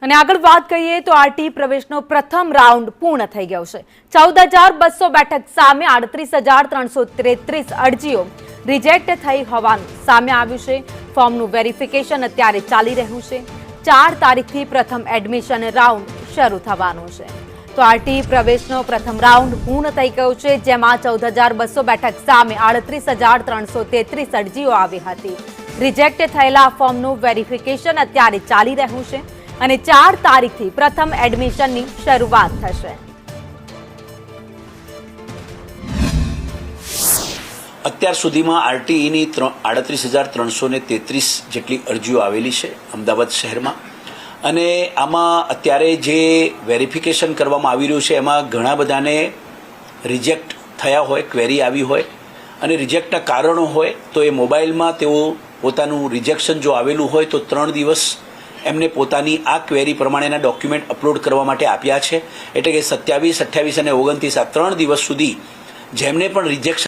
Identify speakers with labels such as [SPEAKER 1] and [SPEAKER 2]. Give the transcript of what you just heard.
[SPEAKER 1] અને આગળ વાત કરીએ તો આરટી પ્રવેશનો પ્રથમ રાઉન્ડ પૂર્ણ થઈ ગયો છે। 14,200 બેઠક સામે 38,333 અરજીઓ રિજેક્ટ થઈ હોવાનું સામે આવ્યું છે। ફોર્મનું વેરિફિકેશન અત્યારે ચાલી રહ્યું છે। 4 તારીખથી પ્રથમ એડમિશન રાઉન્ડ શરૂ થવાનું છે। તો આરટી પ્રવેશનો પ્રથમ રાઉન્ડ પૂર્ણ થઈ ગયો છે, જેમાં 14,200 બેઠક સામે 38,333 અરજીઓ આવી હતી। રિજેક્ટ થયેલા ફોર્મનું વેરિફિકેશન અત્યારે ચાલી રહ્યું છે અને 4 તારીખથી પ્રથમ એડમિશનની શરૂઆત થશે।
[SPEAKER 2] અત્યાર સુધીમાં આરટીઈની 38,333 જેટલી અરજીઓ આવેલી છે અમદાવાદ શહેરમાં, અને આમાં અત્યારે જે વેરિફિકેશન કરવામાં આવી રહ્યું છે એમાં ઘણા બધાને રિજેક્ટ થયા હોય, ક્વેરી આવી હોય અને રિજેક્ટના કારણો હોય તો એ મોબાઈલમાં તેઓ પોતાનું રિજેક્શન જો આવેલું હોય તો 3 દિવસ એમને પોતાની આ ક્વેરી પ્રમાણેના ડોક્યુમેન્ટ અપલોડ કરવા માટે આપ્યા છે। એટલે કે 27, 28 અને 29 આ 3 દિવસ સુધી જેમને પણ રિજેક્શન